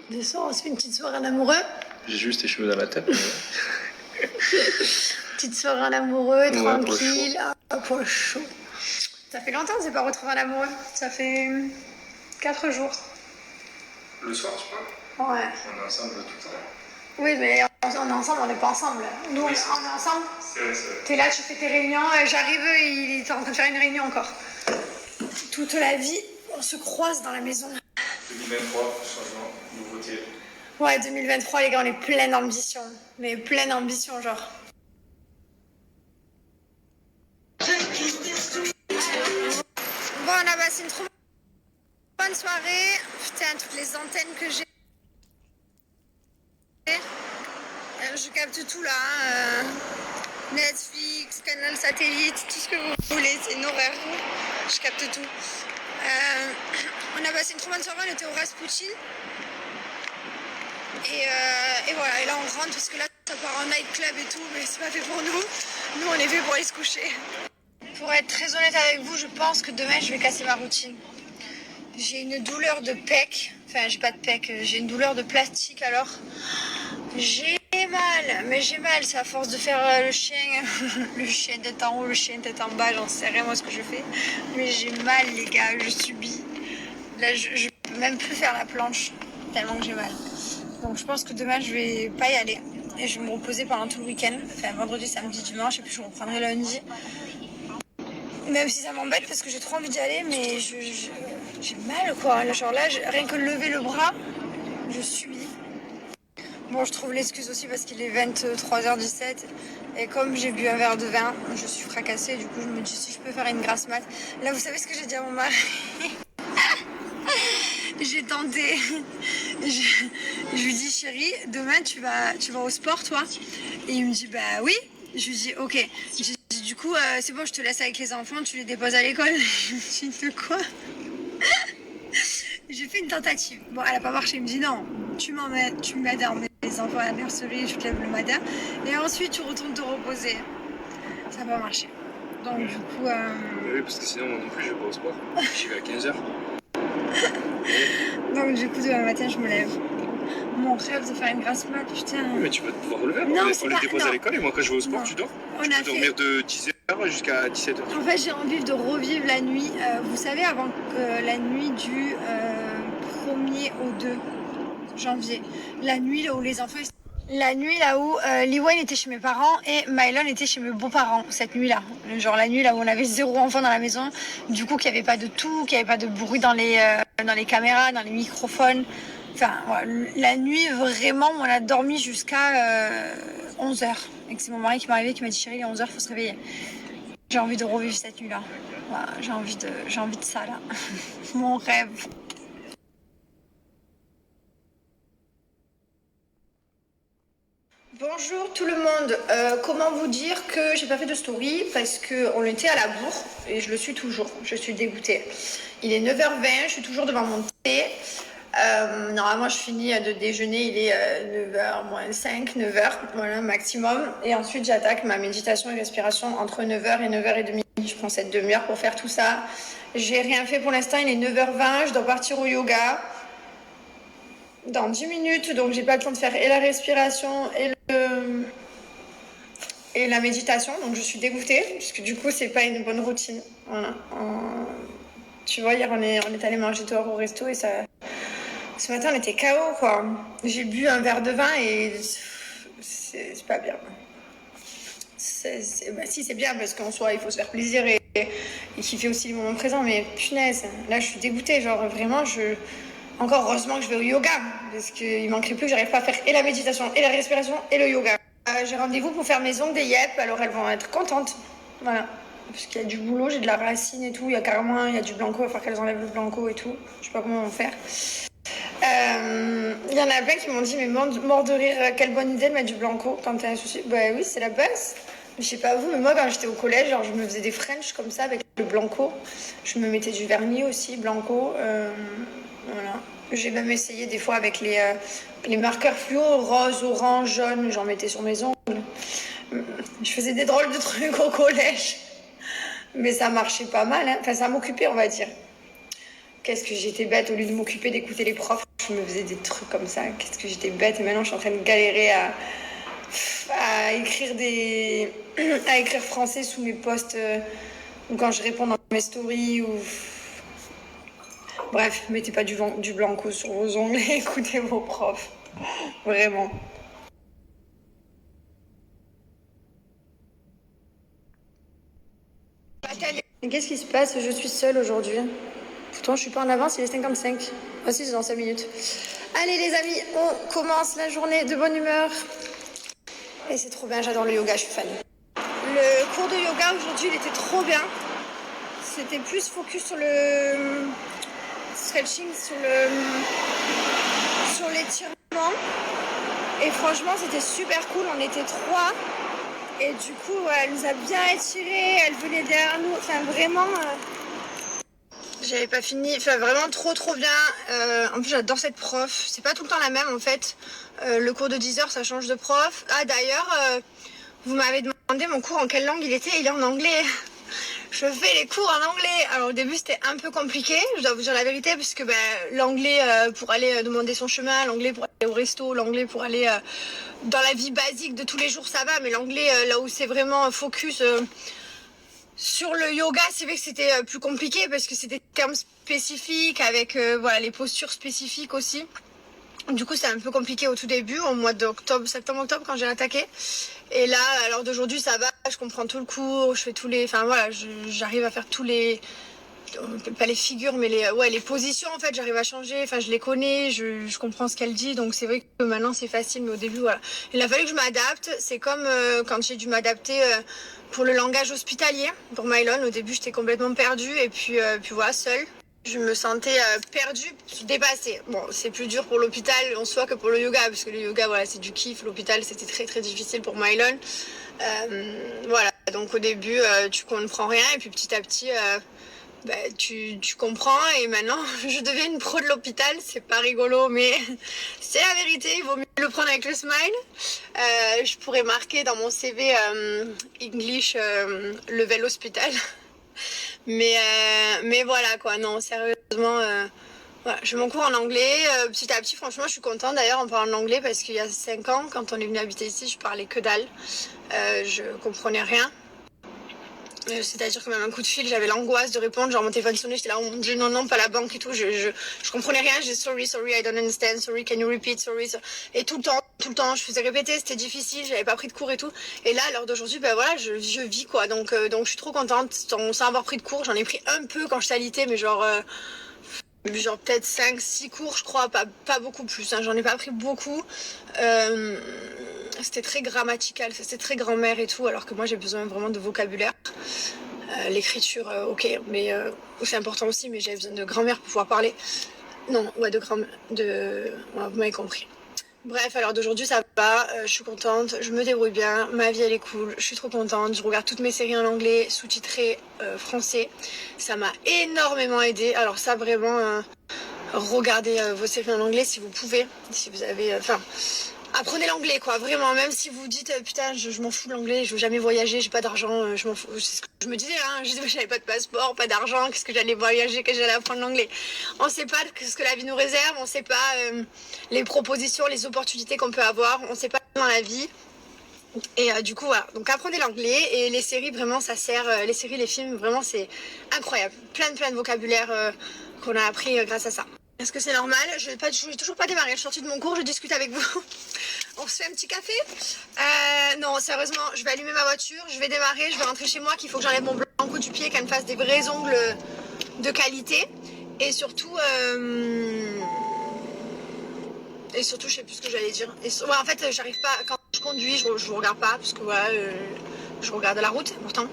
Des soirs, on se fait une petite soirée en amoureux. J'ai juste tes cheveux dans la tête. Mais... Petite soirée en amoureux, ouais, tranquille. Pour le show. Ça fait longtemps que je n'ai pas retrouvé un amoureux. Ça fait 4 jours. Le soir, tu parles? Ouais. On est ensemble tout le temps. Oui, mais on est ensemble, on n'est pas ensemble. Nous, on est ensemble. C'est vrai, c'est vrai. T'es là, tu fais tes réunions. J'arrive, il est en train de faire une réunion encore. Toute la vie, on se croise dans la maison. 2023, changement, nouveauté. Ouais, 2023, les gars, on est plein d'ambition. Mais plein d'ambition, genre. Bon, on a passé une trop bonne soirée. Putain, toutes les antennes que j'ai. Je capte tout là. Netflix, canal satellite, tout ce que vous voulez. C'est une horreur. Je capte tout. On a passé une trop bonne soirée. On était au Rasputin. Et voilà, et là on rentre parce que là ça part en nightclub et tout, mais c'est pas fait pour nous. Nous on est fait pour aller se coucher. Pour être très honnête avec vous, je pense que demain je vais casser ma routine. J'ai une douleur de pec, enfin j'ai pas de pec, j'ai une douleur de plastique alors. J'ai mal, mais j'ai mal, c'est à force de faire le chien tête en haut, le chien tête en bas, j'en sais rien moi ce que je fais. Mais j'ai mal les gars, je subis. Là je peux même plus faire la planche, tellement que j'ai mal. Donc je pense que demain je vais pas y aller et je vais me reposer pendant tout le week-end, enfin vendredi, samedi, dimanche et puis je reprendrai lundi. Même si ça m'embête parce que j'ai trop envie d'y aller, mais j'ai mal quoi. Genre là, rien que lever le bras, je subis. Bon, je trouve l'excuse aussi parce qu'il est 23h17 et comme j'ai bu un verre de vin, je suis fracassée. Du coup, je me dis si je peux faire une grasse mat. Là, vous savez ce que j'ai dit à mon mari? J'ai tenté. Je lui dis chérie, demain tu vas au sport toi? Et il me dit bah oui. Je lui dis ok. Je lui dis du coup c'est bon, je te laisse avec les enfants, tu les déposes à l'école. Je me dis de quoi? J'ai fait une tentative. Bon, elle a pas marché. Il me dit non, tu m'aides à emmener les enfants à la nurserie, je te lève le matin et ensuite tu retournes te reposer. Ça n'a pas marché. Donc du coup. Oui, parce que sinon moi non plus je vais pas au sport. J'y vais à 15h. Donc du coup demain matin je me lève. Mon rêve de faire une grasse mat, putain. Mais tu vas pouvoir relever. Non, on les dépose à l'école et moi quand je vais au sport, tu dors. Tu peux dormir de 10h jusqu'à 17h. En fait, j'ai envie de revivre la nuit. Vous savez, avant la nuit du 1er au 2 janvier. La nuit là où les enfants... La nuit là où Liwan était chez mes parents et Mylon était chez mes beaux-parents, cette nuit-là. Genre la nuit là où on avait 0 enfant dans la maison. Du coup, qu'il n'y avait pas de tout, qu'il n'y avait pas de bruit dans les caméras, dans les microphones. Enfin, voilà, la nuit, vraiment, on a dormi jusqu'à 11h. Et c'est mon mari qui m'est arrivé, qui m'a dit chérie, il est 11h, il faut se réveiller. J'ai envie de revivre cette nuit-là. Voilà, j'ai envie de ça, là. Mon rêve. Bonjour tout le monde. Comment vous dire que j'ai pas fait de story parce qu'on était à la bourre et je le suis toujours. Je suis dégoûtée. Il est 9h20, je suis toujours devant mon thé. Normalement, je finis de déjeuner, il est 9h moins 5, 9h, voilà, maximum. Et ensuite, j'attaque ma méditation et respiration entre 9h et 9h30. Je prends cette demi-heure pour faire tout ça. J'ai rien fait pour l'instant, il est 9h20, je dois partir au yoga dans 10 minutes, donc j'ai pas le temps de faire et la respiration et la méditation. Donc je suis dégoûtée, parce que du coup, c'est pas une bonne routine. Voilà. Tu vois, hier, on est allé manger dehors au resto et ça... Ce matin, on était KO, quoi. J'ai bu un verre de vin et c'est pas bien. Bah, si, c'est bien parce qu'en soi, il faut se faire plaisir et kiffer aussi le moment présent. Mais punaise, là, je suis dégoûtée. Genre, vraiment, encore heureusement que je vais au yoga parce qu'il manquerait plus que j'arrive pas à faire et la méditation et la respiration et le yoga. J'ai rendez-vous pour faire mes ongles des yep, alors elles vont être contentes. Voilà. Parce qu'il y a du boulot, j'ai de la racine et tout. Il y a du blanco, il va falloir qu'elles enlèvent le blanco et tout. Je sais pas comment on va faire. Il y en a plein qui m'ont dit mais mort de rire, quelle bonne idée de mettre du blanco quand t'as un souci. Bah oui, c'est la base. Je sais pas vous, mais moi quand j'étais au collège, genre je me faisais des French comme ça avec le blanco. Je me mettais du vernis aussi, blanco. Voilà. J'ai même essayé des fois avec les marqueurs fluo, rose, orange, jaune, j'en mettais sur mes ongles. Je faisais des drôles de trucs au collège. Mais ça marchait pas mal, hein. Enfin ça m'occupait on va dire. Qu'est-ce que j'étais bête, au lieu de m'occuper d'écouter les profs, je me faisais des trucs comme ça. Qu'est-ce que j'étais bête. Et maintenant, je suis en train de galérer à écrire à écrire français sous mes posts ou quand je réponds dans mes stories ou... Bref, mettez pas du blanco sur vos ongles et écoutez vos profs. Vraiment. Et qu'est-ce qui se passe? Je suis seule aujourd'hui. Pourtant, je suis pas en avance, il est 55. Ah si, c'est dans 5 minutes. Allez les amis, on commence la journée de bonne humeur. Et c'est trop bien, j'adore le yoga, je suis fan. Le cours de yoga aujourd'hui, il était trop bien. C'était plus focus sur le stretching, sur l'étirement. Et franchement, c'était super cool, on était 3. Et du coup, elle nous a bien étirés, elle venait derrière nous. Enfin, vraiment... J'avais pas fini, enfin vraiment trop bien. En plus j'adore cette prof, c'est pas tout le temps la même en fait. Le cours de 10 heures ça change de prof. Ah d'ailleurs, vous m'avez demandé mon cours en quelle langue il était, il est en anglais. Je fais les cours en anglais. Alors au début c'était un peu compliqué, je dois vous dire la vérité, puisque l'anglais pour aller demander son chemin, l'anglais pour aller au resto, l'anglais pour aller dans la vie basique de tous les jours ça va, mais l'anglais là où c'est vraiment focus... Sur le yoga, c'est vrai que c'était plus compliqué parce que c'était des termes spécifiques avec voilà, les postures spécifiques aussi. Du coup, c'est un peu compliqué au tout début, au mois d'octobre, septembre-octobre quand j'ai attaqué. Et là, à l'heure d'aujourd'hui, ça va, je comprends tout le cours, je fais tous les... Enfin voilà, j'arrive à faire tous les... Pas les figures, mais les positions en fait, j'arrive à changer, enfin je les connais, je comprends ce qu'elle dit, donc c'est vrai que maintenant c'est facile, mais au début voilà. Il a fallu que je m'adapte, c'est comme quand j'ai dû m'adapter pour le langage hospitalier, pour Mylon, au début j'étais complètement perdue, et puis voilà, seule. Je me sentais perdue, dépassée. Bon, c'est plus dur pour l'hôpital en soi que pour le yoga, parce que le yoga, voilà, c'est du kiff. L'hôpital, c'était très difficile pour Mylon. Voilà, donc au début, tu comprends rien, et puis petit à petit... tu comprends, et maintenant je deviens une pro de l'hôpital, c'est pas rigolo mais c'est la vérité, il vaut mieux le prendre avec le smile. Je pourrais marquer dans mon CV English level hospital mais voilà quoi, non sérieusement voilà, je m'en cours en anglais petit à petit. Franchement je suis contente d'ailleurs en parlant anglais, parce qu'il y a 5 ans quand on est venu habiter ici je parlais que dalle, je comprenais rien. C'est-à-dire que même un coup de fil, j'avais l'angoisse de répondre, genre mon téléphone sonnait, j'étais là, oh mon dieu, non, pas la banque et tout, je comprenais rien, j'ai sorry, I don't understand, sorry, can you repeat, sorry. Et tout le temps, je faisais répéter, c'était difficile, j'avais pas pris de cours et tout. Et là, à l'heure d'aujourd'hui, voilà, je vis quoi, donc je suis trop contente, sans avoir pris de cours, j'en ai pris un peu quand je alité, mais genre peut-être 5-6 cours, je crois, pas beaucoup plus, hein, j'en ai pas pris beaucoup. C'était très grammatical, c'était très grand-mère et tout, alors que moi j'ai besoin vraiment de vocabulaire. L'écriture, ok, mais c'est important aussi, mais j'avais besoin de grand-mère pour pouvoir parler. Non, ouais, ouais, vous m'avez compris. Bref, alors d'aujourd'hui ça va, je suis contente, je me débrouille bien, ma vie elle est cool, je suis trop contente, je regarde toutes mes séries en anglais, sous-titrées français. Ça m'a énormément aidé. Alors ça vraiment, regardez vos séries en anglais si vous pouvez, si vous avez... apprenez l'anglais quoi, vraiment, même si vous dites putain je m'en fous de l'anglais, je veux jamais voyager, j'ai pas d'argent, je m'en fous, c'est ce que je me disais, hein, je disais j'avais pas de passeport, pas d'argent, qu'est-ce que j'allais voyager, qu'est-ce que j'allais apprendre l'anglais. On sait pas ce que la vie nous réserve, on sait pas les propositions, les opportunités qu'on peut avoir, on sait pas dans la vie. Et du coup voilà, donc apprenez l'anglais, et les séries vraiment ça sert, les séries, les films vraiment c'est incroyable, plein de vocabulaire qu'on a appris grâce à ça. Est-ce que c'est normal? Je n'ai toujours pas démarré, je suis sortie de mon cours, je discute avec vous. On se fait un petit café? Non, sérieusement, je vais allumer ma voiture, je vais démarrer, je vais rentrer chez moi, qu'il faut que j'enlève mon blanc du pied, qu'elle me fasse des vrais ongles de qualité. Et surtout, je sais plus ce que j'allais dire. Ouais, en fait, j'arrive pas, quand je conduis, je regarde pas, parce que voilà, je regarde la route, c'est important.